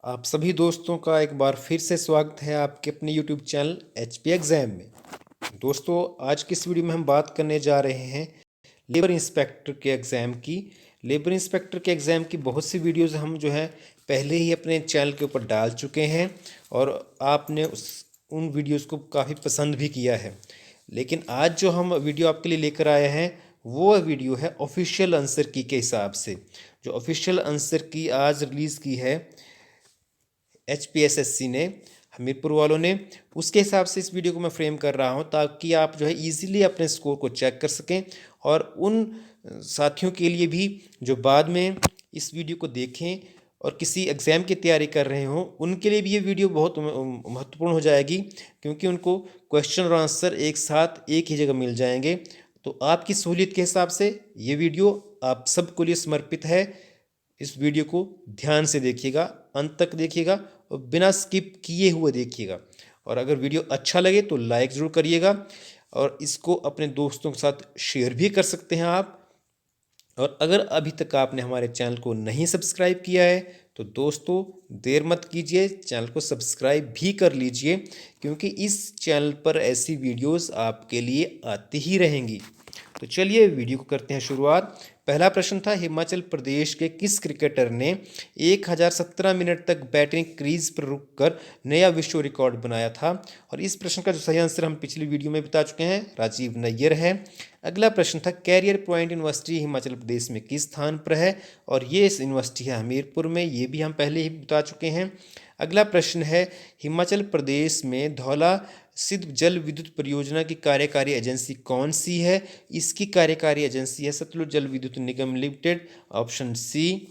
आप सभी दोस्तों का एक बार फिर से स्वागत है आपके अपने YouTube चैनल HP एग्ज़ाम में। दोस्तों, आज की इस वीडियो में हम बात करने जा रहे हैं लेबर इंस्पेक्टर के एग्ज़ाम की। लेबर इंस्पेक्टर के एग्ज़ाम की बहुत सी वीडियोज़ हम जो है पहले ही अपने चैनल के ऊपर डाल चुके हैं और आपने उन वीडियोज़ को काफ़ी पसंद भी किया है। लेकिन आज जो हम वीडियो आपके लिए लेकर आए हैं वो वीडियो है ऑफिशियल आंसर की के हिसाब से। जो ऑफिशियल आंसर की आज रिलीज़ की है HPSSC ने, हमीरपुर वालों ने, उसके हिसाब से इस वीडियो को मैं फ्रेम कर रहा हूं ताकि आप जो है इजीली अपने स्कोर को चेक कर सकें और उन साथियों के लिए भी जो बाद में इस वीडियो को देखें और किसी एग्ज़ाम की तैयारी कर रहे हों, उनके लिए भी ये वीडियो बहुत महत्वपूर्ण हो जाएगी क्योंकि उनको क्वेश्चन और आंसर एक साथ एक ही जगह मिल जाएंगे। तो आपकी सहूलियत के हिसाब से ये वीडियो आप सबको लिए समर्पित है। इस वीडियो को ध्यान से देखिएगा, अंत तक देखिएगा और बिना स्किप किए हुए देखिएगा। और अगर वीडियो अच्छा लगे तो लाइक ज़रूर करिएगा और इसको अपने दोस्तों के साथ शेयर भी कर सकते हैं आप। और अगर अभी तक आपने हमारे चैनल को नहीं सब्सक्राइब किया है तो दोस्तों देर मत कीजिए, चैनल को सब्सक्राइब भी कर लीजिए क्योंकि इस चैनल पर ऐसी वीडियोस आपके लिए आती ही रहेंगी। तो चलिए वीडियो को करते हैं शुरुआत। पहला प्रश्न था, हिमाचल प्रदेश के किस क्रिकेटर ने 1017 मिनट तक बैटिंग क्रीज पर रुककर नया विश्व रिकॉर्ड बनाया था? और इस प्रश्न का जो सही आंसर हम पिछली वीडियो में बता चुके हैं, राजीव नैयर है। अगला प्रश्न था, career point university Himachal Pradesh में किस स्थान पर है? और ये इस यूनिवर्सिटी है हमीरपुर में, ये भी हम पहले ही बता चुके हैं। अगला प्रश्न है, हिमाचल प्रदेश में धौला सिद्ध जल विद्युत परियोजना की कार्यकारी एजेंसी कौन सी है? इसकी कार्यकारी एजेंसी है सतलुज जल विद्युत निगम लिमिटेड, ऑप्शन सी।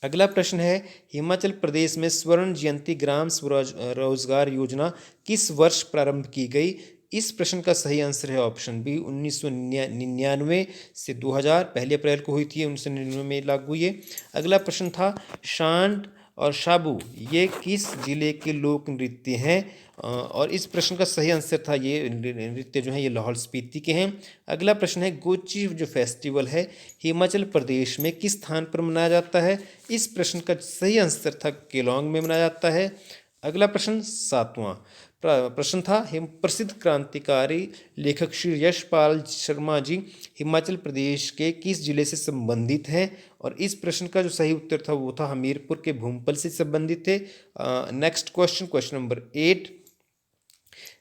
अगला प्रश्न है, हिमाचल प्रदेश में स्वर्ण जयंती ग्राम स्वरोजगार योजना किस वर्ष प्रारंभ की गई? इस प्रश्न का सही आंसर है ऑप्शन बी, 1999 से 2000, 1 अप्रैल को हुई थी, 1999 में लागू हुई है। अगला प्रश्न था, शांड और शाबू ये किस जिले के लोक नृत्य हैं? और इस प्रश्न का सही आंसर था, ये नृत्य जो है ये लाहौल स्पीति के हैं। अगला प्रश्न है, गोची जो फेस्टिवल है हिमाचल प्रदेश में किस स्थान पर मनाया जाता है? इस प्रश्न का सही आंसर था केलोंग में मनाया जाता है। अगला प्रश्न 7वां प्रश्न था, प्रसिद्ध क्रांतिकारी लेखक श्री यशपाल शर्मा जी हिमाचल प्रदेश के किस जिले से संबंधित हैं? और इस प्रश्न का जो सही उत्तर था वो था हमीरपुर के भूमपल से संबंधित थे। नेक्स्ट क्वेश्चन, क्वेश्चन नंबर 8,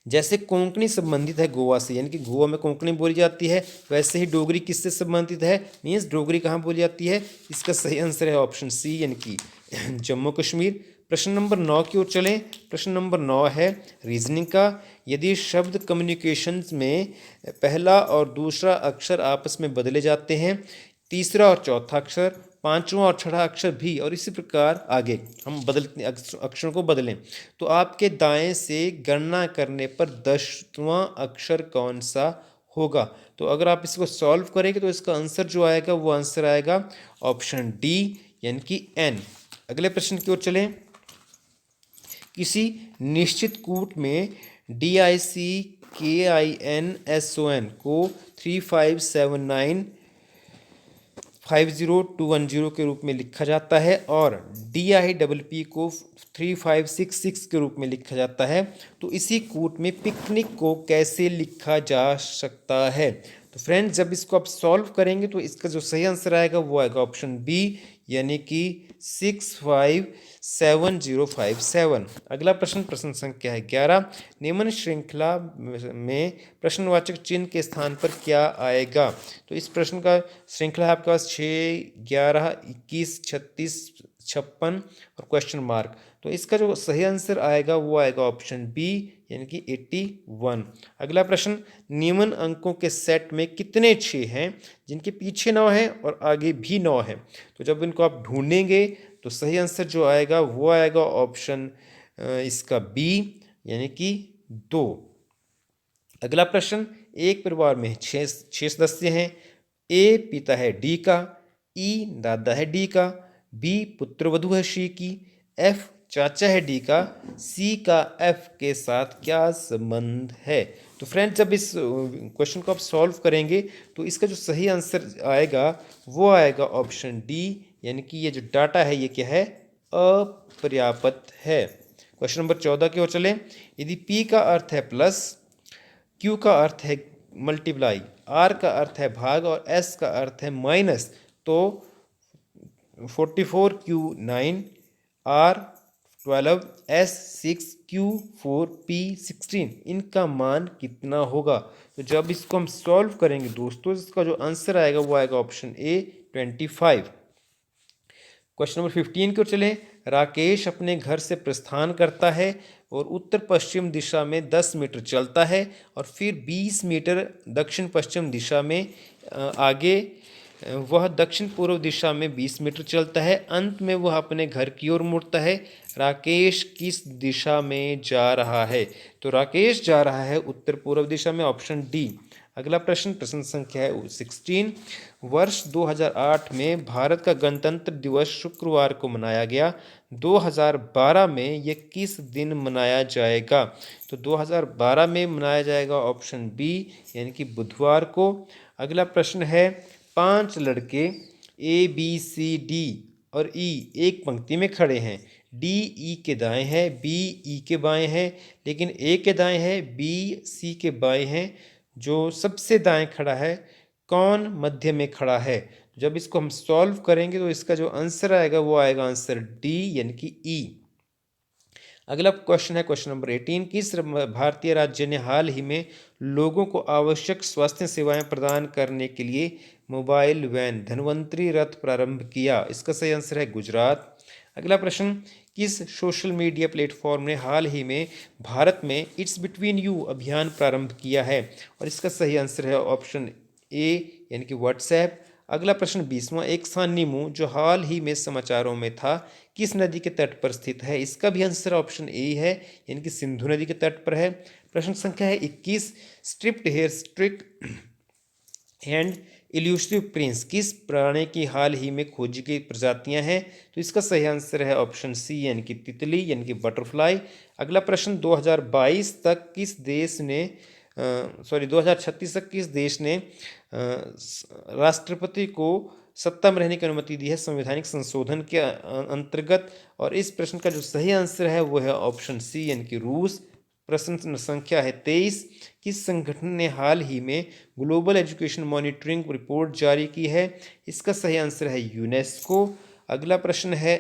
जैसे कोंकणी संबंधित है गोवा से, यानी कि गोवा में कोंकणी बोली जाती है, वैसे ही डोगरी किससे संबंधित है? मीन्स डोगरी कहाँ बोली जाती है? इसका सही आंसर है ऑप्शन सी, यानी कि जम्मू कश्मीर। प्रश्न नंबर 9 की ओर चलें। प्रश्न नंबर 9 है रीजनिंग का, यदि शब्द कम्युनिकेशंस में पहला और दूसरा अक्षर आपस में बदले जाते हैं, तीसरा और चौथा अक्षर, पांचवा और छठा अक्षर भी, और इसी प्रकार आगे हम अक्षरों को बदलें, तो आपके दाएं से गणना करने पर 10वां अक्षर कौन सा होगा? तो अगर आप इसको सॉल्व करेंगे तो इसका आंसर जो आएगा वो आंसर आएगा ऑप्शन डी, यानी कि एन। अगले प्रश्न की ओर चलें। किसी निश्चित कूट में DICKINSON को 357950210 के रूप में लिखा जाता है और DIPP को 3566 के रूप में लिखा जाता है, तो इसी कूट में पिकनिक को कैसे लिखा जा सकता है? तो फ्रेंड्स, जब इसको आप सॉल्व करेंगे तो इसका जो सही आंसर आएगा वो आएगा ऑप्शन बी, यानी कि 657057। अगला प्रश्न, प्रश्न संख्या है 11, निम्न श्रृंखला में प्रश्नवाचक चिन्ह के स्थान पर क्या आएगा? तो इस प्रश्न का श्रृंखला है आपके पास 6, 11, 21, 36, 56 और क्वेश्चन मार्क। तो इसका जो सही आंसर आएगा वो आएगा ऑप्शन बी, यानी कि 81। अगला प्रश्न, निम्न अंकों के सेट में कितने 6 हैं जिनके पीछे 9 है और आगे भी 9 है? तो जब इनको आप ढूंढेंगे तो सही आंसर जो आएगा वो आएगा ऑप्शन इसका बी, यानी कि 2। अगला प्रश्न, एक परिवार में 6 सदस्य हैं। ए पिता है डी का, ई दादा है डी का, बी पुत्रवधू है सी की, एफ चाचा है डी का, सी का एफ के साथ क्या संबंध है? तो फ्रेंड्स, जब इस क्वेश्चन को आप सॉल्व करेंगे तो इसका जो सही आंसर आएगा वो आएगा ऑप्शन डी, यानी कि ये जो डाटा है ये क्या है? अपर्याप्त है। क्वेश्चन नंबर 14 की ओर चले। यदि P का अर्थ है प्लस, Q का अर्थ है मल्टीप्लाई, R का अर्थ है भाग और S का अर्थ है माइनस, तो 44Q 9, R 12, S 6, Q 4, P 16, इनका मान कितना होगा? तो जब इसको हम सॉल्व करेंगे दोस्तों, इसका जो आंसर आएगा वो आएगा ऑप्शन ए 25। क्वेश्चन नंबर 15 की ओर चलें। राकेश अपने घर से प्रस्थान करता है और उत्तर पश्चिम दिशा में 10 मीटर चलता है और फिर 20 मीटर दक्षिण पश्चिम दिशा में आगे वह दक्षिण पूर्व दिशा में 20 मीटर चलता है। अंत में वह अपने घर की ओर मुड़ता है। राकेश किस दिशा में जा रहा है? तो राकेश जा रहा है उत्तर पूर्व दिशा में, ऑप्शन डी। अगला प्रश्न, प्रश्न संख्या है 16। वर्ष 2008 में भारत का गणतंत्र दिवस शुक्रवार को मनाया गया। 2012 में यह किस दिन मनाया जाएगा? तो 2012 में मनाया जाएगा ऑप्शन बी, यानी कि बुधवार को। अगला प्रश्न है, 5 लड़के ए बी सी डी और ई एक पंक्ति में खड़े हैं। डी ई के दाएं है, बी ई के बाएं है, लेकिन ए के दाएं है, बी सी के बाएं हैं। जो सबसे दाएं खड़ा है, कौन मध्य में खड़ा है? जब इसको हम सॉल्व करेंगे तो इसका जो आंसर आएगा वो आएगा आंसर डी, यानी कि ई। अगला क्वेश्चन है क्वेश्चन नंबर 18। किस भारतीय राज्य ने हाल ही में लोगों को आवश्यक स्वास्थ्य सेवाएं प्रदान करने के लिए मोबाइल वैन धन्वंतरी रथ प्रारंभ किया? इसका सही आंसर है गुजरात। अगला प्रश्न, किस सोशल मीडिया प्लेटफॉर्म ने हाल ही में भारत में इट्स बिटवीन यू अभियान प्रारंभ किया है? और इसका सही आंसर है ऑप्शन ए, यानी कि व्हाट्सएप। अगला प्रश्न 20वां, एक सानी मुंह जो हाल ही में समाचारों में था किस नदी के तट पर स्थित है? इसका भी आंसर ऑप्शन ए है, यानी कि सिंधु नदी के तट पर है। प्रश्न संख्या है 21, striped hair streak and elusive prince किस प्राणी की हाल ही में खोजी गई प्रजातियां हैं? तो इसका सही आंसर है ऑप्शन सी, यानी कि तितली, यानी कि बटरफ्लाई। अगला प्रश्न, 2022 तक किस देश ने 2036 तक किस देश ने राष्ट्रपति को सत्ता में रहने की अनुमति दी है संवैधानिक संशोधन के अंतर्गत? और इस प्रश्न का जो सही आंसर है वो है ऑप्शन सी, यानी कि रूस। प्रश्न संख्या है 23, किस संगठन ने हाल ही में ग्लोबल एजुकेशन मॉनिटरिंग रिपोर्ट जारी की है? इसका सही आंसर है यूनेस्को। अगला प्रश्न है,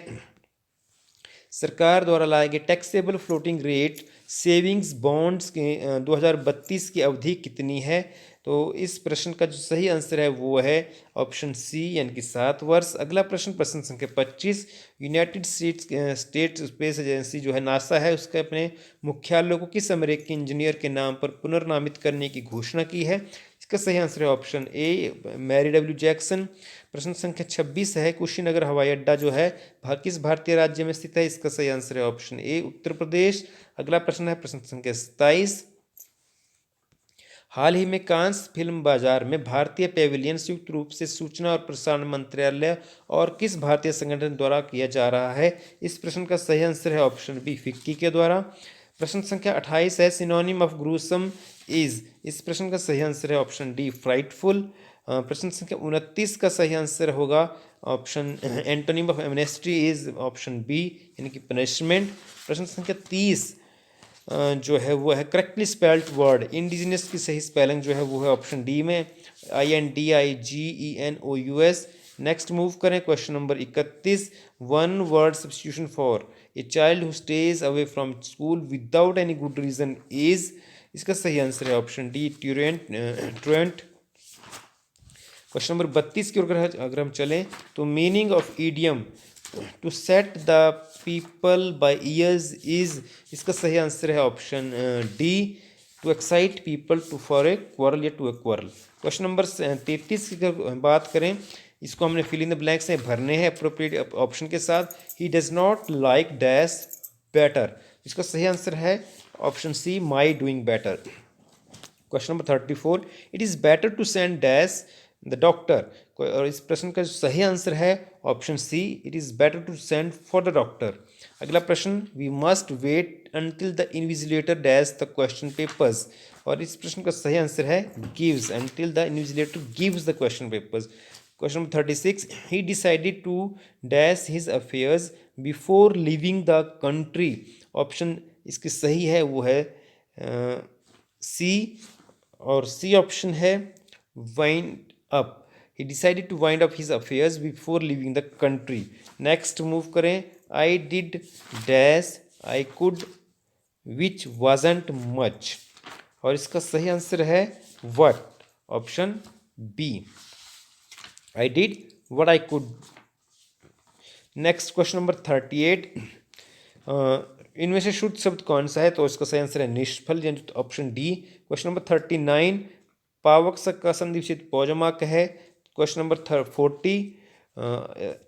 सरकार द्वारा लाए गए taxable floating rate savings bonds के 2032 की अवधि कितनी है? तो इस प्रश्न का जो सही आंसर है वो है ऑप्शन सी, यानी कि 7 वर्ष। अगला प्रश्न, प्रश्न संख्या 25, यूनाइटेड स्टेट स्पेस एजेंसी जो है नासा है, उसके अपने मुख्यालय को किस अमेरिकी इंजीनियर के नाम पर पुनर्नामित करने की घोषणा की है? इसका सही आंसर है option A, Mary W Jackson. प्रश्न संख्या 26 है, कुशीनगर हवाई अड्डा जो है किस भारतीय राज्य में स्थित है? इसका सही आंसर है ऑप्शन ए, उत्तर प्रदेश। अगला प्रश्न है प्रश्न संख्या 27, हाल ही में कांस फिल्म बाजार में भारतीय पेविलियन संयुक्त रूप से सूचना और प्रसारण मंत्रालय और किस भारतीय संगठन द्वारा किया जा रहा है? इस प्रश्न का सही आंसर है ऑप्शन बी, फिक्की के द्वारा। प्रश्न संख्या 28 है, सिनोनिम ऑफ ग्रूसम इज, इस प्रश्न का सही आंसर है ऑप्शन डी, फ्राइटफुल। प्रश्न संख्या 29 का सही आंसर होगा option, antonym of amnesty is option B, यानी कि पनिशमेंट। प्रश्न संख्या 30 जो है वो है करेक्टली स्पेल्ड वर्ड इंडिजिनस की सही स्पेलिंग जो है वो है ऑप्शन डी में, INDIGENOUS। नेक्स्ट मूव करें question number 31, one word substitution for a child who stays away from school without any good reason is, इसका सही आंसर है option D, truant. Question number 32 की ओर अगर हम चलें तो meaning of idiom to set the people by ears is, इसका सही आंसर है option D, to excite people to for a quarrel या to a quarrel. Question number 33 की अगर बात करें, इसको हमने फिल इन द ब्लैंक्स में भरने हैं अप्रोप्रिएट ऑप्शन के साथ। He does not like dash better, इसका सही आंसर है option C, my doing better. Question number 34, it is better to send dash the doctor, और इस प्रश्न का जो सही आंसर है option C, it is better to send for the doctor. अगला प्रश्न, we must wait until the invigilator dash the question papers, और इस प्रश्न का सही आंसर है gives, until the invigilator gives the question papers. Question number 36, he decided to dash his affairs before leaving the country. Option इसकी सही है वो है सी, और सी ऑप्शन है wind up. He decided to wind up his affairs before leaving the country. Next move करें, I did dash I could which wasn't much, और इसका सही आंसर है what, option B, I did what I could. Next question number 38, इनमें से शुद्ध शब्द कौन सा है, तो इसका सही आंसर है निष्फल, यानी ऑप्शन डी। क्वेश्चन नंबर 39, पावक का संधि विच्छेद पौजमाक है। क्वेश्चन नंबर 40,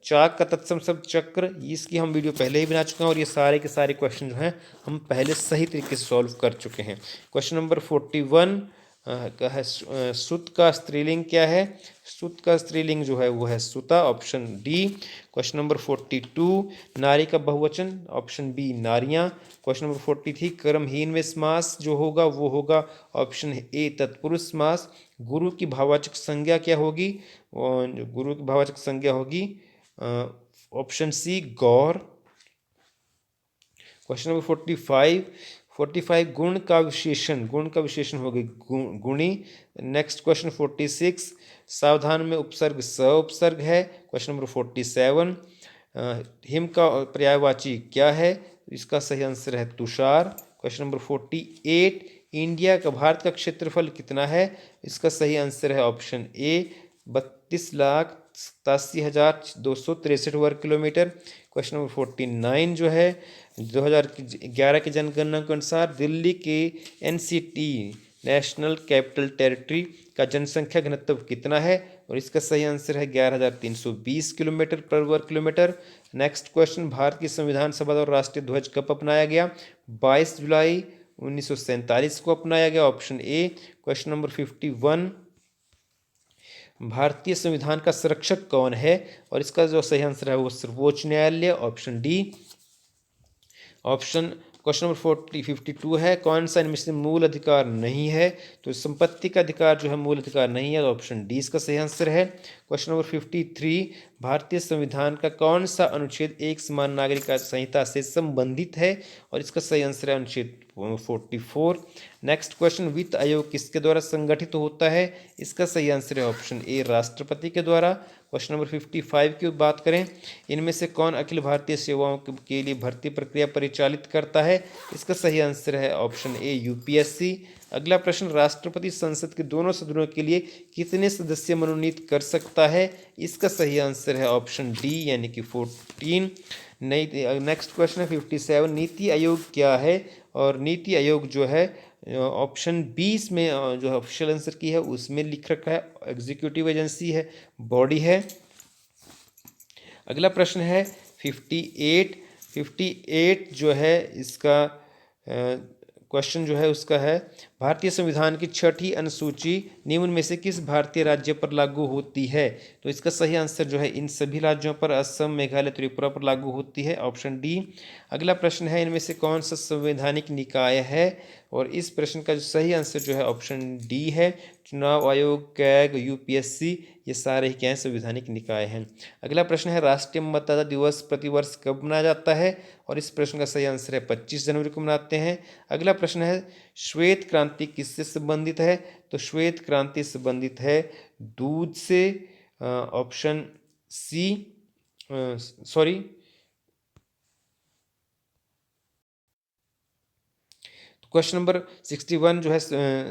चाक का तत्सम शब्द चक्र, इसकी हम वीडियो पहले ही बना चुके हैं और ये सारे के सारे क्वेश्चन जो हैं हम पहले सही तरीके से सॉल्व कर चुके हैं। क्वेश्चन नंबर 41 का है सुत का स्त्रीलिंग क्या है, सुत का स्त्रीलिंग जो है वो है सुता, ऑप्शन डी। क्वेश्चन नंबर 42, नारी का बहुवचन, ऑप्शन बी नारियां। क्वेश्चन नंबर 43, कर्महीन में समास जो होगा वो होगा ऑप्शन ए तत्पुरुष समास। गुरु की भाववाचक संज्ञा क्या होगी, गुरु की भाववाचक संज्ञा होगी ऑप्शन सी गौर। क्वेश्चन नंबर 45 गुण का विशेषण, गुण का विशेषण होगी गुणी। नेक्स्ट क्वेश्चन 46, सावधान में उपसर्ग स उपसर्ग है। क्वेश्चन नंबर 47, हिम का पर्यायवाची क्या है, इसका सही आंसर है तुषार। क्वेश्चन नंबर 48, इंडिया का भारत का क्षेत्रफल कितना है, इसका सही आंसर है ऑप्शन ए 32,87,263 वर्ग किलोमीटर। क्वेश्चन नंबर 49 जो है 2011 की जनगणना के अनुसार दिल्ली के NCT नेशनल कैपिटल टेरिटरी का जनसंख्या घनत्व कितना है, और इसका सही आंसर है 11,320 किलोमीटर पर वर्ग किलोमीटर। नेक्स्ट क्वेश्चन, भारत की संविधान सभा और राष्ट्रीय ध्वज कब अपनाया गया, 22 जुलाई 1947 को अपनाया गया, ऑप्शन ए। क्वेश्चन नंबर 51, भारतीय संविधान का संरक्षक कौन है, और इसका जो सही आंसर है वो सर्वोच्च न्यायालय, option D. Option question number 52 है, कौन सा इनमें से मूल अधिकार नहीं है, तो संपत्ति का अधिकार जो है मूल अधिकार नहीं है, ऑप्शन डी इसका सही आंसर है। क्वेश्चन नंबर 53, भारतीय संविधान का कौन सा अनुच्छेद एक समान नागरिक संहिता से संबंधित है, और इसका सही आंसर है अनुच्छेद 44। नेक्स्ट क्वेश्चन, वित्त आयोग किसके द्वारा संगठित होता है, इसका सही आंसर है ऑप्शन ए राष्ट्रपति के द्वारा। क्वेश्चन नंबर 55 की बात करें, इनमें से कौन अखिल भारतीय सेवाओं के लिए भर्ती प्रक्रिया परिचालित करता है, इसका सही आंसर है ऑप्शन ए UPSC। अगला प्रश्न, राष्ट्रपति संसद के दोनों सदनों के लिए कितने सदस्य मनोनीत कर सकता है, इसका सही आंसर है ऑप्शन डी यानी कि 14। नेक्स्ट क्वेश्चन है 57, नीति आयोग क्या है, और नीति आयोग जो है ऑप्शन 20 में जो है ऑफिशियल आंसर की है उसमें लिख रखा है एग्जीक्यूटिव एजेंसी है, बॉडी है। अगला प्रश्न है 58 जो है इसका क्वेश्चन जो है उसका है, भारतीय संविधान की छठी अनुसूची निम्न में से किस भारतीय राज्य पर लागू होती है, तो इसका सही आंसर जो है इन सभी राज्यों पर, असम, मेघालय, त्रिपुरा पर लागू होती है, ऑप्शन डी। अगला प्रश्न है, इनमें से कौन सा संवैधानिक निकाय है, और इस प्रश्न का जो सही आंसर जो है ऑप्शन डी है, चुनाव आयोग, कैग, UPSC, ये सारे ही क्या हैं संवैधानिक निकाय हैं। अगला प्रश्न है, राष्ट्रीय मतदाता दिवस प्रतिवर्ष कब मनाया जाता है, और इस प्रश्न का सही आंसर है 25 जनवरी को मनाते हैं। अगला प्रश्न है, श्वेत क्रांति किससे संबंधित है, तो श्वेत क्रांति संबंधित है दूध से, option C, sorry question number 61 जो है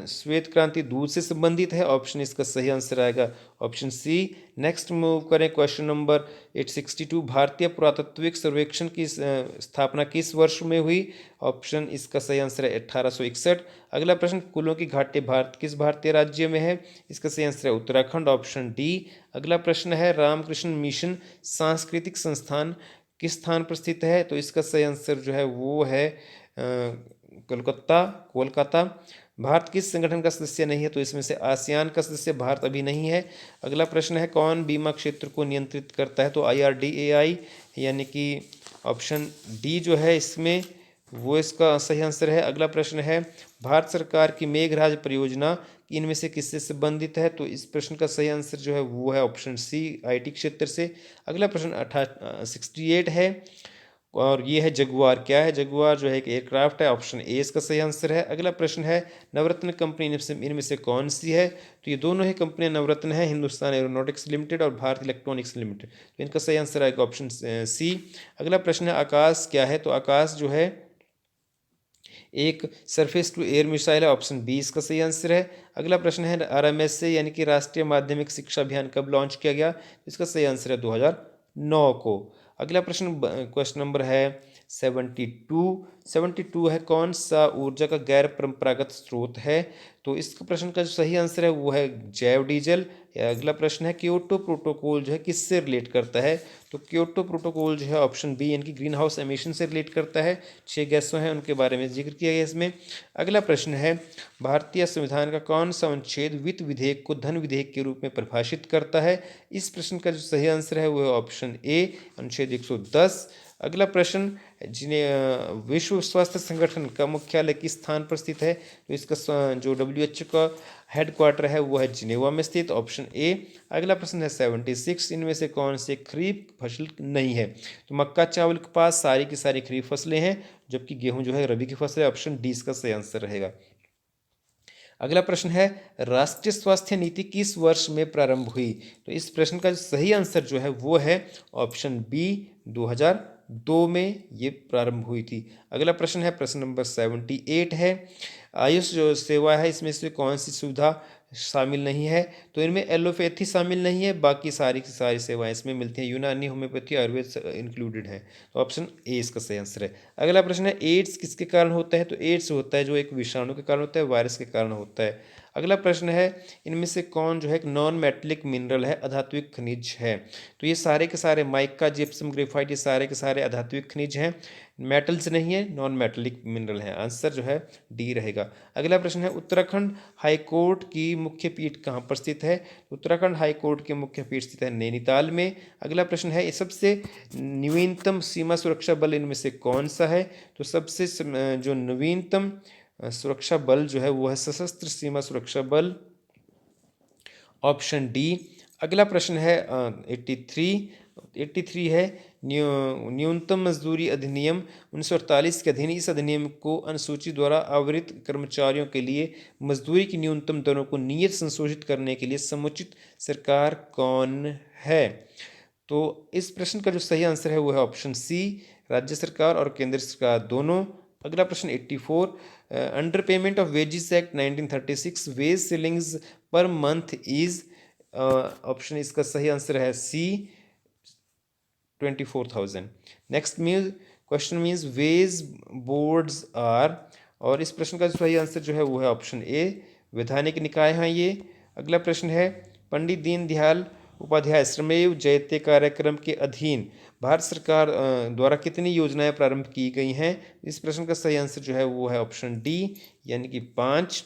श्वेत क्रांति दूध से संबंधित है, ऑप्शन इसका सही आंसर आएगा ऑप्शन सी। नेक्स्ट मूव करें क्वेश्चन नंबर 862, भारतीय पुरातत्विक सर्वेक्षण की स्थापना किस वर्ष में हुई, ऑप्शन इसका सही आंसर है 1861। अगला प्रश्न, फूलों की घाटी भारत किस भारतीय राज्य में है, इसका सही आंसर है उत्तराखंड, ऑप्शन डी। अगला प्रश्न है, रामकृष्ण मिशन सांस्कृतिक संस्थान किस स्थान पर स्थित है, तो इसका सही आंसर जो है वो है कोलकाता। भारत किस संगठन का सदस्य नहीं है, तो इसमें से आसियान का सदस्य भारत अभी नहीं है। अगला प्रश्न है, कौन बीमा क्षेत्र को नियंत्रित करता है, तो IRDAI यानी कि ऑप्शन डी जो है इसमें वो इसका सही आंसर है। अगला प्रश्न है, भारत सरकार की मेघराज परियोजना कि इनमें से किससे संबंधित है? तो इस प्रश्न का सही आंसर जो है वो है ऑप्शन सी, आईटी क्षेत्र से। अगला प्रश्न 68 है और ये है जगुआर। क्या है जगुआर? जो है एक एयरक्राफ्ट है। ऑप्शन ए इसका सही आंसर है। अगला प्रश्न है नवरत्न कंपनी इनमें से कौन सी है? तो ये दोनों ही कंपनियां नवरत्न है, हिंदुस्तान एरोनॉटिक्स लिमिटेड और भारत इलेक्ट्रॉनिक्स लिमिटेड। तो इनका सही आंसर आएगा ऑप्शन सी। अगला प्रश्न है आकाश क्या है? तो आकाश जो है एक सरफेस टू एयर मिसाइल है। ऑप्शन बी इसका सही आंसर है। अगला प्रश्न है आरएमएस से यानी कि राष्ट्रीय माध्यमिक शिक्षा अभियान कब लॉन्च किया गया? इसका सही आंसर है 2009 को। अगला प्रश्न क्वेश्चन नंबर है 72 है कौन सा ऊर्जा का गैर परंपरागत स्रोत है? तो इस प्रश्न का जो सही आंसर है वो है जैव डीजल। अगला प्रश्न है क्योटो प्रोटोकॉल जो है किससे रिलेट करता है? तो क्योटो प्रोटोकॉल जो है ऑप्शन बी यानी कि ग्रीन हाउस एमिशन से रिलेट करता है। 6 गैसों हैं उनके बारे में जिक्र किया गया इसमें। अगला प्रश्न है भारतीय संविधान का कौन सा अनुच्छेद वित्त विधेयक को धन विधेयक के रूप में परिभाषित करता है? इस प्रश्न का जो सही आंसर है वो है ऑप्शन ए अनुच्छेद 110। अगला प्रश्न जिन्हें विश्व स्वास्थ्य संगठन का मुख्यालय किस स्थान पर स्थित है? तो इसका जो WHO का हेडक्वार्टर है वो है जिनेवा में स्थित। Option A. अगला प्रश्न है 76 इनमें से कौन से खरीफ फसल नहीं है? तो मक्का, चावल, कपास सारी की सारी खरीफ फसलें हैं, जबकि गेहूं जो है रबी की फसल है। ऑप्शन डी इसका सही आंसर रहेगा। अगला प्रश्न है राष्ट्रीय स्वास्थ्य नीति किस वर्ष में प्रारंभ हुई? तो इस प्रश्न का सही आंसर जो है वो है ऑप्शन बी 2002 में ये प्रारंभ हुई थी। अगला प्रश्न है प्रश्न नंबर 78 है आयुष जो सेवा है इसमें से कौन सी सुविधा शामिल नहीं है? तो इनमें एलोपैथी शामिल नहीं है, बाकी सारी की सारी सेवाएं इसमें मिलती हैं। यूनानी, होम्योपैथी, आयुर्वेद इंक्लूडेड है। तो ऑप्शन ए इसका सही आंसर है। अगला प्रश्न है एड्स किसके कारण होता है? तो एड्स होता है जो एक विषाणु के कारण होता है, वायरस के कारण होता है। अगला प्रश्न है इनमें से कौन जो है एक नॉन मेटेलिक मिनरल है, अधात्विक खनिज है? तो ये सारे के सारे माइका, जिप्सम, ग्रेफाइट ये सारे के सारे अधात्विक खनिज हैं, मेटल्स नहीं है, नॉन मेटेलिक मिनरल है। आंसर जो है डी रहेगा। अगला प्रश्न है उत्तराखंड हाईकोर्ट की मुख्य पीठ कहाँ पर स्थित है? उत्तराखंड हाईकोर्ट की मुख्य पीठ स्थित है नैनीताल में। अगला प्रश्न है सबसे नवीनतम सीमा सुरक्षा बल इनमें से कौन सा है? तो सबसे जो नवीनतम सुरक्षा बल जो है वो है सशस्त्र सीमा सुरक्षा बल। Option D. अगला प्रश्न है 83 है न्यूनतम मजदूरी अधिनियम 1948 के अधीन। इस अधिनियम को अनुसूची द्वारा आवरित कर्मचारियों के लिए मजदूरी की न्यूनतम दरों को नियत संशोधित करने के लिए समुचित सरकार कौन है? तो इस प्रश्न का जो सही आंसर है वो है ऑप्शन सी, राज्य सरकार और केंद्र सरकार दोनों। अगला प्रश्न 84 under payment of wages act 1936 wage ceilings per month is. Option इसका सही आंसर है C 24,000। Next question means wage boards are, और इस प्रश्न का जो सही आंसर जो है वो है ऑप्शन ए, वैधानिक निकाय हैं ये। अगला प्रश्न है पंडित दीनदयाल उपाध्याय श्रमेव जयते कार्यक्रम के अधीन भारत सरकार द्वारा कितनी योजनाएं प्रारंभ की गई हैं? इस प्रश्न का सही आंसर जो है वो है ऑप्शन डी यानी कि 5।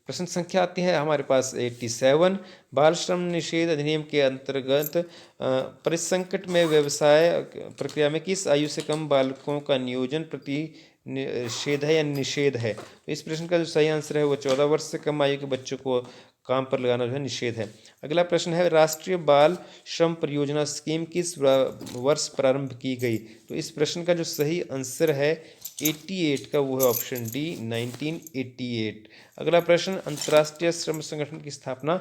प्रश्न संख्या आती है हमारे पास 87 बाल श्रम निषेध अधिनियम के अंतर्गत परिसंकट में व्यवसाय प्रक्रिया में किस आयु से कम बालकों का नियोजन प्रति निषेध है या निषेध है? तो इस प्रश्न का जो सही आंसर है वो 14 वर्ष से कम आयु के बच्चों को काम पर लगाना जो है निषेध है। अगला प्रश्न है राष्ट्रीय बाल श्रम परियोजना स्कीम किस वर्ष प्रारंभ की गई? तो इस प्रश्न का जो सही आंसर है 88 का वो है ऑप्शन डी 1988। अगला प्रश्न अंतर्राष्ट्रीय श्रम संगठन की स्थापना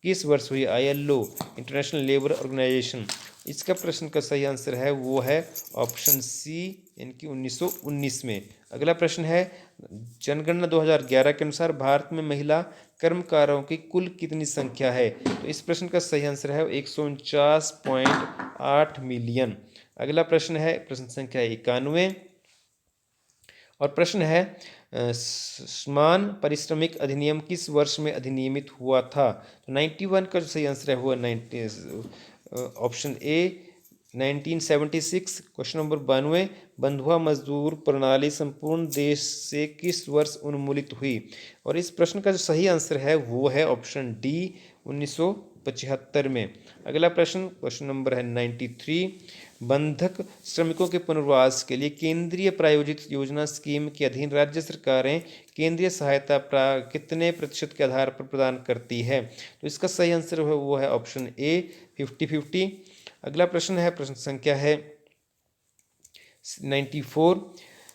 किस वर्ष हुई? ILO international labour organisation. इसका प्रश्न का सही आंसर है वो है ऑप्शन सी यानी 1919 में। अगला प्रश्न है जनगणना 2011 के अनुसार भारत में महिला कर्मकारों की कुल कितनी संख्या है? तो इस प्रश्न का सही आंसर है 149.8 मिलियन। अगला प्रश्न है प्रश्न संख्या 91 और प्रश्न है समान पारिश्रमिक अधिनियम किस वर्ष में अधिनियमित हुआ था? तो 91 का जो सही आंसर है वो ऑप्शन ए 1976। क्वेश्चन नंबर 92 बंधुआ मजदूर प्रणाली संपूर्ण देश से किस वर्ष उन्मूलित हुई? और इस प्रश्न का जो सही आंसर है वो है ऑप्शन डी 1975 में। अगला प्रश्न क्वेश्चन नंबर है 93 बंधक श्रमिकों के पुनर्वास के लिए केंद्रीय प्रायोजित योजना स्कीम के अधीन राज्य सरकारें केंद्रीय सहायता कितने प्रतिशत के आधार पर प्रदान करती है? तो इसका सही आंसर वो है ऑप्शन ए 50-50। अगला प्रश्न है, प्रश्न संख्या है 94।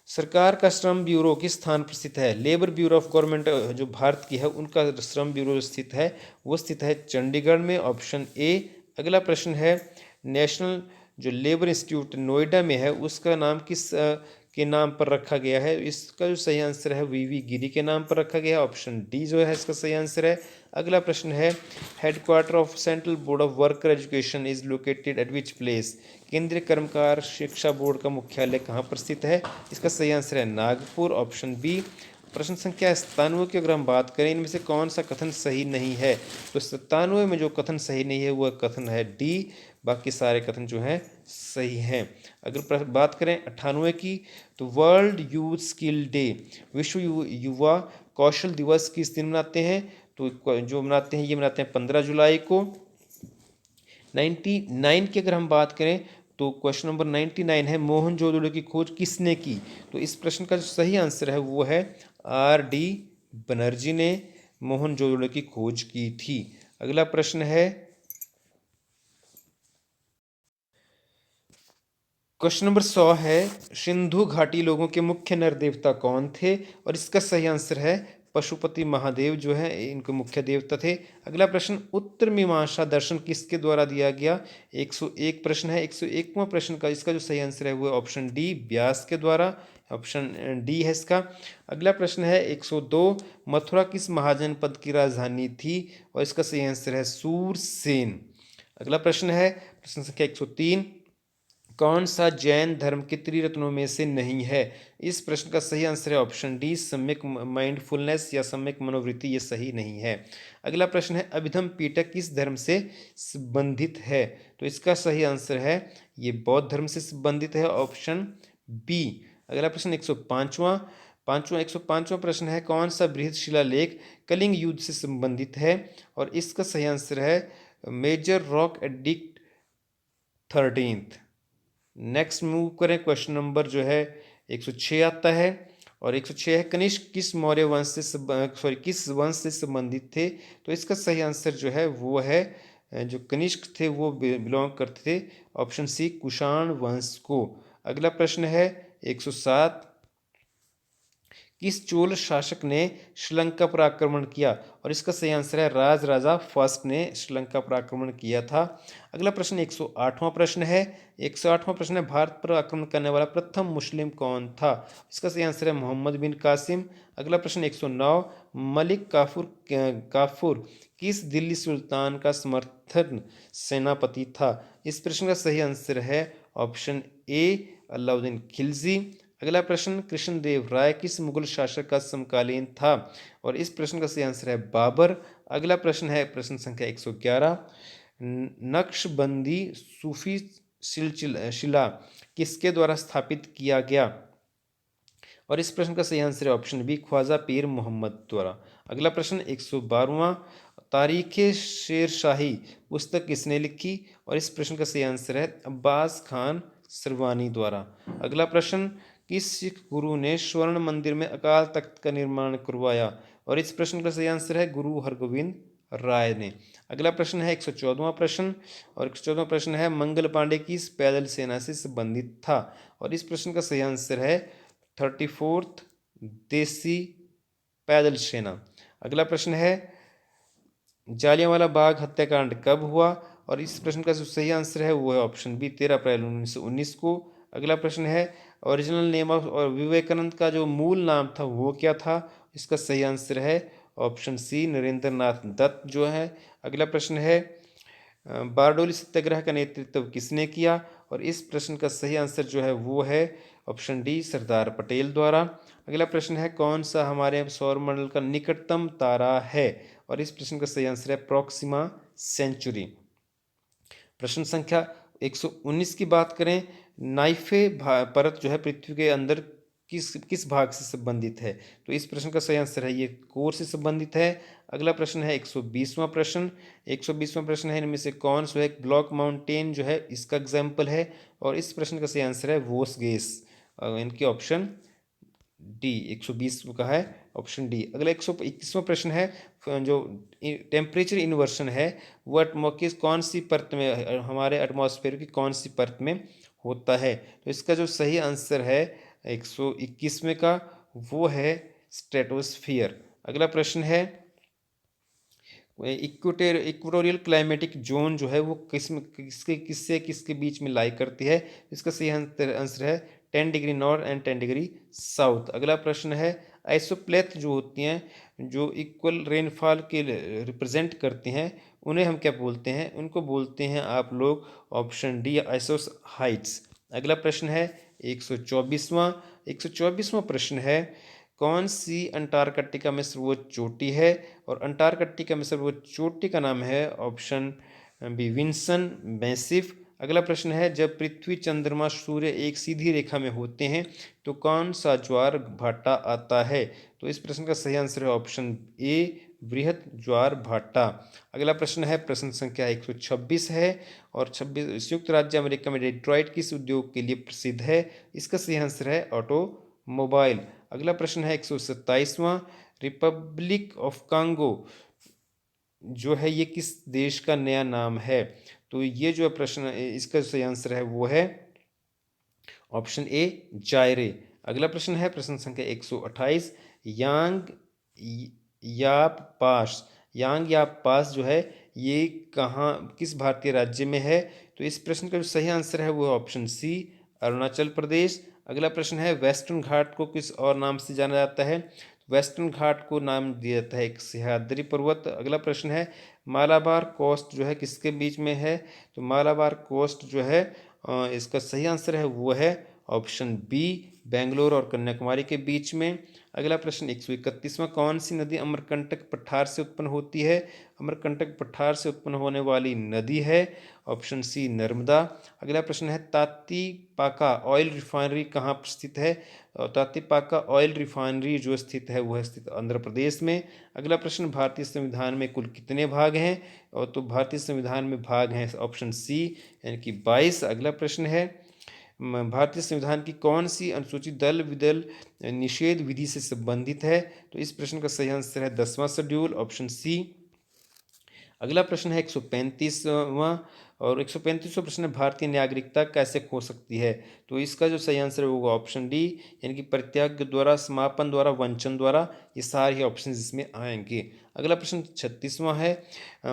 सरकार का श्रम ब्यूरो किस स्थान पर स्थित है? लेबर ब्यूरो ऑफ गवर्नमेंट जो भारत की है उनका श्रम ब्यूरो स्थित है, वो स्थित है चंडीगढ़ में, ऑप्शन ए। अगला प्रश्न है, नेशनल जो लेबर इंस्टीट्यूट नोएडा में है उसका नाम किस के नाम पर रखा गया है? इसका जो सही आंसर है वीवी गिरी के नाम पर रखा गया है, ऑप्शन डी जो है इसका सही आंसर है। अगला प्रश्न है, headquarter of central board of worker education is located at which place? केंद्रीय कर्मकार शिक्षा बोर्ड का मुख्यालय कहाँ पर स्थित है? इसका सही आंसर है नागपुर, ऑप्शन बी। प्रश्न संख्या 97 की अगर हम बात करें, इनमें से कौन सा कथन सही नहीं है? तो 97 में जो कथन सही नहीं है वह कथन है डी, बाकी सारे कथन जो हैं सही हैं। अगर बात करें 98 की, तो वर्ल्ड यूथ स्किल डे, विश्व युवा कौशल दिवस किस दिन मनाते हैं? तो जो मनाते हैं ये मनाते हैं 15 जुलाई को। 99 की अगर हम बात करें तो क्वेश्चन नंबर 99 है, मोहनजोदड़ो की खोज किसने की? तो इस प्रश्न का जो सही आंसर है वो है आर डी बनर्जी ने मोहनजोदड़ो की खोज की थी। अगला प्रश्न है, क्वेश्चन नंबर 100 है, सिंधु घाटी लोगों के मुख्य नर देवता कौन थे? और इसका सही आंसर है पशुपति महादेव जो है इनके मुख्य देवता थे। अगला प्रश्न, उत्तर मीमांसा दर्शन किसके द्वारा दिया गया? 101 प्रश्न है। 101वां प्रश्न का इसका जो सही आंसर है वो ऑप्शन डी व्यास के द्वारा, ऑप्शन डी है इसका। अगला प्रश्न है 102, मथुरा किस महाजनपद की राजधानी थी? और इसका सही आंसर है सूरसेन। अगला प्रश्न है, प्रश्न संख्या 103, कौन सा जैन धर्म के त्रिरत्नों में से नहीं है? इस प्रश्न का सही आंसर है ऑप्शन डी सम्यक माइंडफुलनेस या सम्यक मनोवृत्ति, ये सही नहीं है। अगला प्रश्न है, अभिधम पिटक किस धर्म से संबंधित है? तो इसका सही आंसर है ये बौद्ध धर्म से संबंधित है, ऑप्शन बी। अगला प्रश्न 105वां प्रश्न है, कौन सा बृहद शिलालेख कलिंग युद्ध से संबंधित है? और इसका सही आंसर है major rock edict 13। Next move करें, क्वेश्चन नंबर जो है 106 आता है, और 106 है, कनिष्क किस मौर्य वंश से किस वंश से संबंधित थे? तो इसका सही आंसर जो है वो है जो कनिष्क थे वो बिलोंग करते थे, ऑप्शन सी कुषाण वंश को। अगला प्रश्न है 107, किस चोल शासक ने श्रीलंका पर आक्रमण किया? और इसका सही आंसर है राजराजा फर्स्ट ने श्रीलंका पर आक्रमण किया था। अगला प्रश्न 108वां प्रश्न है। 108वां प्रश्न है, भारत पर आक्रमण करने वाला प्रथम मुस्लिम कौन था? इसका सही आंसर है मोहम्मद बिन कासिम। अगला प्रश्न 109, मलिक काफूर किस दिल्ली सुल्तान का समर्थन सेनापति था? इस प्रश्न का सही आंसर है ऑप्शन ए अलाउद्दीन खिलजी। अगला प्रश्न, कृष्णदेव राय किस मुगल शासक का समकालीन था? और इस प्रश्न का सही आंसर है बाबर। अगला प्रश्न है प्रश्न संख्या 111, नक्शबंदी सूफी शिला किसके द्वारा स्थापित किया गया? और इस प्रश्न का सही आंसर है ऑप्शन बी ख्वाजा पीर मोहम्मद द्वारा। अगला प्रश्न 112वां, तारीख़ शेरशाही पुस्तक किसने लिखी? और इस प्रश्न का सही आंसर है अब्बास खान सरवानी द्वारा। अगला प्रश्न, किस सिख गुरु ने स्वर्ण मंदिर में अकाल तख्त का निर्माण करवाया? और इस प्रश्न का सही आंसर है गुरु हरगोविंद राय ने। अगला प्रश्न है 114वां प्रश्न, और 114वां प्रश्न है, मंगल पांडे किस पैदल सेना से संबंधित था? और इस प्रश्न का सही आंसर है 34th देसी पैदल सेना। अगला प्रश्न है, जालियांवाला बाग हत्याकांड कब हुआ? और इस प्रश्न का जो सही आंसर है वो है ऑप्शन बी 13 अप्रैल 1919 को। अगला प्रश्न है, ओरिजिनल नेम ऑफ और विवेकानंद का जो मूल नाम था वो क्या था? इसका सही आंसर है ऑप्शन सी नरेंद्र नाथ दत्त जो है। अगला प्रश्न है, बारडोली सत्याग्रह का नेतृत्व किसने किया? और इस प्रश्न का सही आंसर जो है वो है ऑप्शन डी सरदार पटेल द्वारा। अगला प्रश्न है, कौन सा हमारे सौरमंडल का निकटतम तारा है? और इस प्रश्न का सही आंसर है प्रॉक्सिमा सेंचुरी। प्रश्न संख्या 119 की बात करें, नाइफे परत जो है पृथ्वी के अंदर किस भाग से संबंधित है? तो इस प्रश्न का सही आंसर है ये कोर से संबंधित है। अगला प्रश्न है 120वां प्रश्न। 120वां प्रश्न है इनमें से कौन सा एक ब्लॉक माउंटेन जो है इसका एग्जाम्पल है? और इस प्रश्न का सही आंसर है वोसगेस। इनके ऑप्शन डी 120 का है ऑप्शन डी। अगला 121वां प्रश्न है जो टेम्परेचर इन्वर्शन है वो किस कौन सी परत में हमारे एटमॉस्फेयर की कौन सी परत में होता है? तो इसका जो सही आंसर है 121वें का वो है स्ट्रेटोस्फियर। अगला प्रश्न है इक्वेटोरियल क्लाइमेटिक जोन जो है वो किसके बीच में लाई करती है? इसका सही आंसर है 10 degree north and 10 degree south. अगला प्रश्न है आइसोप्लेथ जो होती हैं जो इक्वल रेनफॉल के रिप्रेजेंट करती हैं उन्हें हम क्या बोलते हैं? उनको बोलते हैं आप लोग ऑप्शन डी आइसोस हाइट्स। अगला प्रश्न है 124वां 124वां प्रश्न है कौन सी अंटार्कटिका में सर्वोच्च चोटी है? और अंटार्कटिका में सर्वोच्च चोटी का नाम है ऑप्शन बी विंसन मैसिफ। अगला प्रश्न है जब पृथ्वी चंद्रमा सूर्य एक सीधी रेखा में होते हैं तो कौन सा ज्वार भाटा आता है? तो इस प्रश्न का सही आंसर है ऑप्शन ए बृहत ज्वार भाटा। अगला प्रश्न है प्रश्न संख्या 126 है और 26 संयुक्त राज्य अमेरिका में डेट्रॉइट किस उद्योग के लिए प्रसिद्ध है? इसका सही आंसर है ऑटोमोबाइल। अगला प्रश्न है 127वां रिपब्लिक ऑफ कांगो जो है ये किस देश का नया नाम है? तो ये जो प्रश्न इसका सही आंसर है वो है ऑप्शन ए जायरे। अगला प्रश्न है प्रश्न संख्या 128 यांग याप पास यांग याप पास जो है ये कहाँ किस भारतीय राज्य में है? तो इस प्रश्न का जो सही आंसर है वो है ऑप्शन सी अरुणाचल प्रदेश। अगला प्रश्न है वेस्टर्न घाट को किस और नाम से जाना जाता है? वेस्टर्न घाट को नाम दिया जाता है एक सह्याद्री पर्वत। अगला प्रश्न है मालाबार कोस्ट जो है किसके बीच में है? तो मालाबार कोस्ट जो है इसका सही आंसर है वो है ऑप्शन बी बेंगलोर और कन्याकुमारी के बीच में। अगला प्रश्न 131वां कौन सी नदी अमरकंटक पठार से उत्पन्न होती है? अमरकंटक पठार से उत्पन्न होने वाली नदी है ऑप्शन सी नर्मदा। अगला प्रश्न है ताती पाका ऑयल रिफाइनरी कहाँ पर स्थित है? ताती पाका ऑयल रिफाइनरी जो स्थित है वह स्थित आंध्र प्रदेश में। अगला प्रश्न भारतीय संविधान में कुल कितने भाग हैं? और तो भारतीय संविधान में भाग हैं ऑप्शन सी यानी कि 22। अगला प्रश्न है भारतीय संविधान की कौन सी अनुसूची दल विदल निषेध विधि से संबंधित है? तो इस प्रश्न का सही आंसर है 10वां शेड्यूल ऑप्शन सी। अगला प्रश्न है 135वां और 135वां प्रश्न है भारतीय नागरिकता कैसे खो सकती है? तो इसका जो सही आंसर होगा ऑप्शन डी यानी कि परित्याग द्वारा समापन द्वारा वंचन द्वारा ये सारे ऑप्शन इसमें आएंगे। अगला प्रश्न 36वां है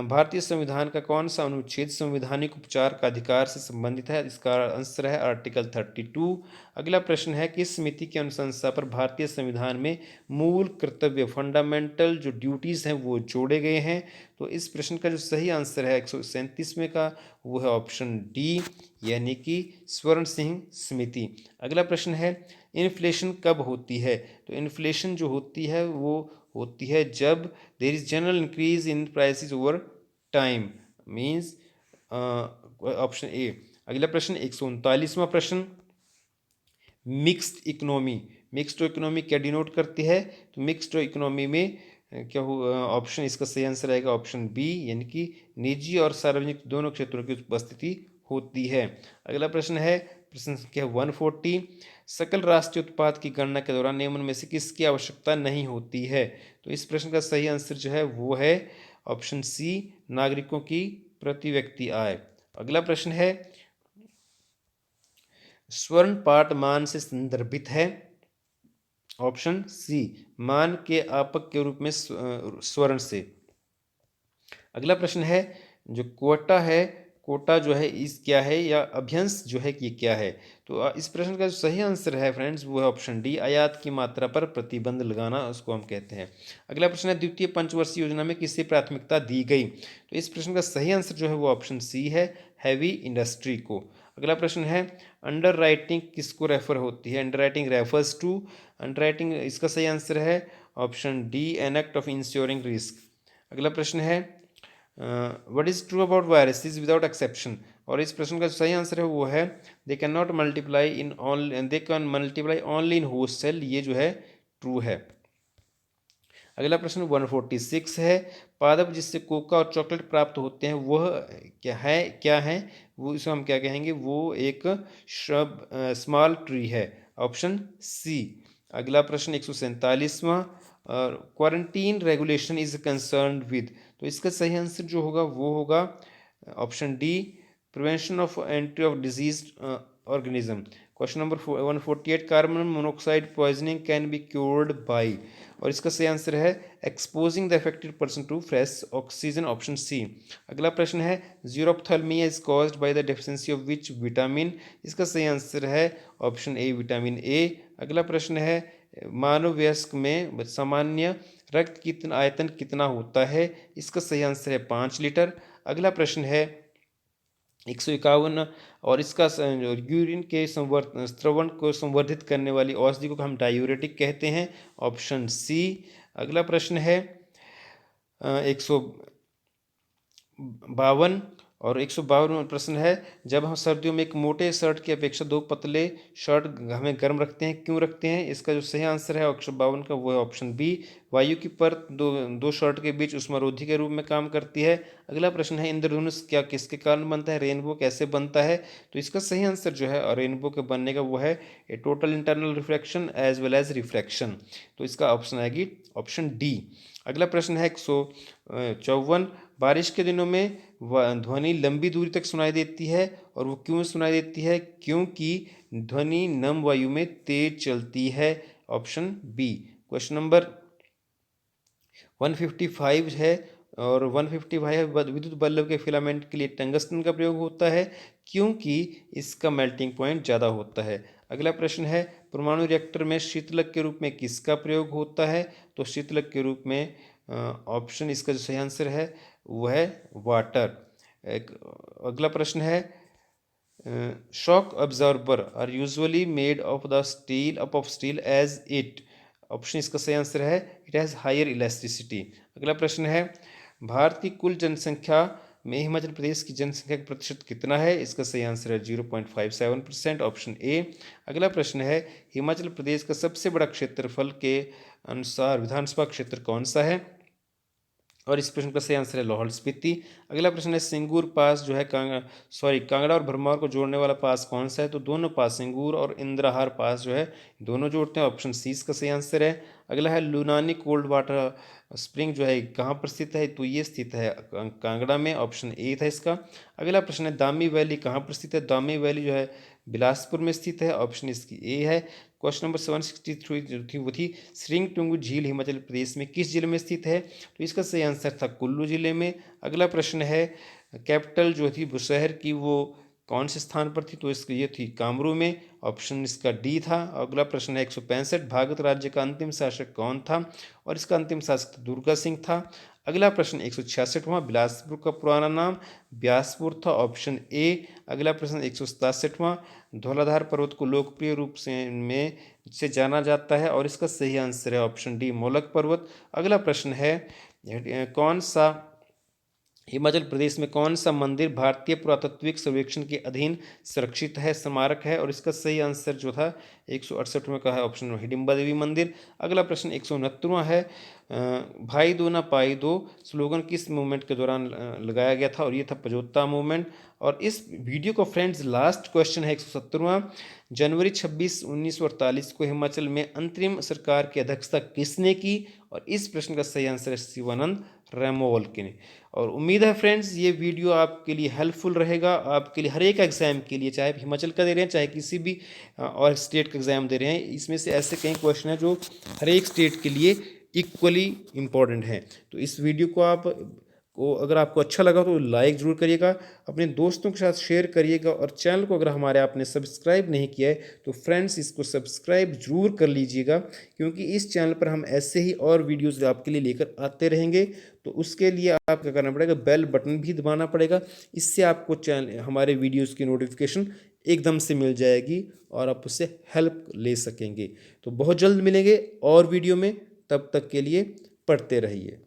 भारतीय संविधान का कौन सा अनुच्छेद संवैधानिक उपचार का अधिकार से संबंधित है? इसका आंसर है आर्टिकल 32। अगला प्रश्न है किस समिति की अनुशंसा पर भारतीय संविधान में मूल कर्तव्य फंडामेंटल जो ड्यूटीज़ हैं वो जोड़े गए हैं? तो इस प्रश्न का जो सही आंसर है 137वें का वो है ऑप्शन डी यानी कि स्वर्ण सिंह समिति। अगला प्रश्न है इन्फ्लेशन कब होती है? तो इन्फ्लेशन जो होती है वो होती है जब there is general increase in prices over time means option A. अगला प्रश्न 139वां प्रश्न मिक्स्ड इकोनॉमी मिक्स्ड इकोनॉमी क्या डिनोट करती है? तो मिक्स्ड इकोनॉमी में क्या हो ऑप्शन इसका सही आंसर आएगा ऑप्शन बी यानी कि निजी और सार्वजनिक दोनों क्षेत्रों की उपस्थिति होती है। अगला प्रश्न है प्रश्न संख्या 140 सकल राष्ट्रीय उत्पाद की गणना के दौरान निम्न में से किसकी आवश्यकता नहीं होती है? तो इस प्रश्न का सही आंसर जो है वो है ऑप्शन सी नागरिकों की प्रति व्यक्ति आय। अगला प्रश्न है स्वर्ण पाठ मान से संदर्भित है ऑप्शन सी मान के आपक के रूप में स्वर्ण से। अगला प्रश्न है जो कोटा है कोटा जो है इस क्या है या अभ्यंश जो है ये क्या है? तो इस प्रश्न का जो सही आंसर है फ्रेंड्स वो है ऑप्शन डी आयात की मात्रा पर प्रतिबंध लगाना उसको हम कहते हैं। अगला प्रश्न है द्वितीय पंचवर्षीय योजना में किसे प्राथमिकता दी गई? तो इस प्रश्न का सही आंसर जो है वो ऑप्शन सी है हैवी इंडस्ट्री को। अगला प्रश्न है अंडर राइटिंग किसको रेफर होती है? Underwriting refers to underwriting इसका सही आंसर है option D an act of insuring risk. अगला प्रश्न है what is true about viruses without exception? और इस प्रश्न का जो सही आंसर है वो है they can not multiply in only, they can multiply only in host cell, ये जो है ट्रू है। अगला प्रश्न 146 है, पादप जिससे कोका और चॉकलेट प्राप्त होते हैं वह क्या है वो, इसे हम क्या कहेंगे, वो एक श्रब स्मॉल ट्री है, ऑप्शन सी। अगला प्रश्न 147वां, और quarantine regulation is concern with, तो इसका सही आंसर जो होगा वो होगा option D, prevention of entry of disease organism. Question number 148, carbon monoxide poisoning can be cured by, और इसका सही आंसर है exposing the affected person to fresh oxygen, option C. अगला प्रश्न है xerophthalmia is caused by the deficiency of which vitamin, इसका सही answer है ऑप्शन ए, विटामिन ए। अगला प्रश्न है मानव वयस्क में सामान्य रक्त की आयतन कितना होता है, इसका सही आंसर है 5 लीटर। अगला प्रश्न है 151, और इसका यूरिन के स्रवण को संवर्धित करने वाली औषधि को हम डायूरेटिक कहते हैं, ऑप्शन सी। अगला प्रश्न है 152, और 152वां प्रश्न है जब हम सर्दियों में एक मोटे शर्ट की अपेक्षा 2 पतले शर्ट हमें गर्म रखते हैं, क्यों रखते हैं, इसका जो सही आंसर है 152 का वो है ऑप्शन बी, वायु की परत दो शर्ट के बीच उष्मारोधी के रूप में काम करती है। अगला प्रश्न है इंद्रधनुष क्या किसके कारण बनता है, रेनबो कैसे बनता है, तो इसका सही आंसर जो है रेनबो के बनने का वो है a total internal reflection as well as reflection, तो इसका ऑप्शन आएगी ऑप्शन डी। अगला प्रश्न है 154, बारिश के दिनों में ध्वनि लंबी दूरी तक सुनाई देती है, और वो क्यों सुनाई देती है, क्योंकि ध्वनि नम वायु में तेज चलती है, ऑप्शन बी। क्वेश्चन नंबर 155 है, और 155 विद्युत बल्ब के फिलामेंट के लिए टंगस्टन का प्रयोग होता है, क्योंकि इसका मेल्टिंग पॉइंट ज़्यादा होता है। अगला प्रश्न है परमाणु रिएक्टर में शीतलक के रूप में किसका प्रयोग होता है, तो शीतलक के रूप में ऑप्शन, इसका जो सही आंसर है वो है वाटर। अगला प्रश्न है shock absorber are usually made of steel as it, option इसका सही आंसर है इट हैज़ हायर इलास्टिसिटी। अगला प्रश्न है भारत की कुल जनसंख्या में हिमाचल प्रदेश की जनसंख्या का प्रतिशत कितना है, इसका सही आंसर है 0.57%, ऑप्शन ए। अगला प्रश्न है हिमाचल प्रदेश का सबसे बड़ा क्षेत्रफल के अनुसार विधानसभा क्षेत्र कौन सा है, और इस प्रश्न का सही आंसर है लाहौल स्पीति। अगला प्रश्न है सिंगूर पास जो है कांगड़ा और भरमौर को जोड़ने वाला पास कौन सा है, तो दोनों पास सिंगूर और इंद्रहार पास जो है दोनों जोड़ते हैं, ऑप्शन सी इसका सही आंसर है। अगला है लुनानी कोल्ड वाटर स्प्रिंग जो है कहाँ पर स्थित है, तो ये स्थित है कांगड़ा में, ऑप्शन ए था इसका। अगला प्रश्न है दामी वैली कहाँ पर स्थित है, दामी वैली जो है बिलासपुर में स्थित है, ऑप्शन इसकी ए है। क्वेश्चन नंबर 763 जो थी वो थी श्रिंग टुंगू झील हिमाचल प्रदेश में किस जिले में स्थित है, तो इसका सही आंसर था कुल्लू जिले में। अगला प्रश्न है कैपिटल जो थी बुशहर की वो कौन से स्थान पर थी, तो इसकी ये थी कामरू में, ऑप्शन इसका डी था। अगला प्रश्न है 165 भारत राज्य का अंतिम शासक कौन था, और इसका अंतिम शासक दुर्गा सिंह था। अगला प्रश्न 166वां बिलासपुर का पुराना नाम ब्यासपुर था, ऑप्शन ए। अगला प्रश्न 167वां धौलाधार पर्वत को लोकप्रिय रूप से जाना जाता है, और इसका सही आंसर है ऑप्शन डी मोलक पर्वत। अगला प्रश्न है कौन सा हिमाचल प्रदेश में कौन सा मंदिर भारतीय पुरातत्विक सर्वेक्षण के अधीन सुरक्षित है, स्मारक है, और इसका सही आंसर जो था 168वें का है ऑप्शन हिडिंबा देवी मंदिर। अगला प्रश्न 169वां है भाई दो ना पाई दो स्लोगन किस मूवमेंट के दौरान लगाया गया था, और ये था पजोत्ता मूवमेंट। और इस वीडियो का फ्रेंड्स लास्ट क्वेश्चन है 170वां, जनवरी 26, 1948 को हिमाचल में अंतरिम सरकार की अध्यक्षता किसने की, और इस प्रश्न का सही आंसर है शिवानंद रेमोल ने। और उम्मीद है फ्रेंड्स ये वीडियो आपके लिए हेल्पफुल रहेगा, आपके लिए हर एक एग्ज़ाम के लिए, चाहे हिमाचल का दे रहे हैं चाहे किसी भी और स्टेट का एग्ज़ाम दे रहे हैं, इसमें से ऐसे कई क्वेश्चन हैं जो हर एक स्टेट के लिए इक्वली इम्पॉर्टेंट हैं। तो इस वीडियो को अगर आपको अच्छा लगा तो लाइक ज़रूर करिएगा, अपने दोस्तों के साथ शेयर करिएगा, और चैनल को अगर हमारे आपने सब्सक्राइब नहीं किया है तो फ्रेंड्स इसको सब्सक्राइब ज़रूर कर लीजिएगा, क्योंकि इस चैनल पर हम ऐसे ही और वीडियोज़ आपके लिए लेकर आते रहेंगे। तो उसके लिए आपको क्या करना पड़ेगा, बेल बटन भी दबाना पड़ेगा, इससे आपको चैनल हमारे वीडियोज़ की नोटिफिकेशन एकदम से मिल जाएगी और आप उससे हेल्प ले सकेंगे। तो बहुत जल्द मिलेंगे और वीडियो में, तब तक के लिए पढ़ते रहिए।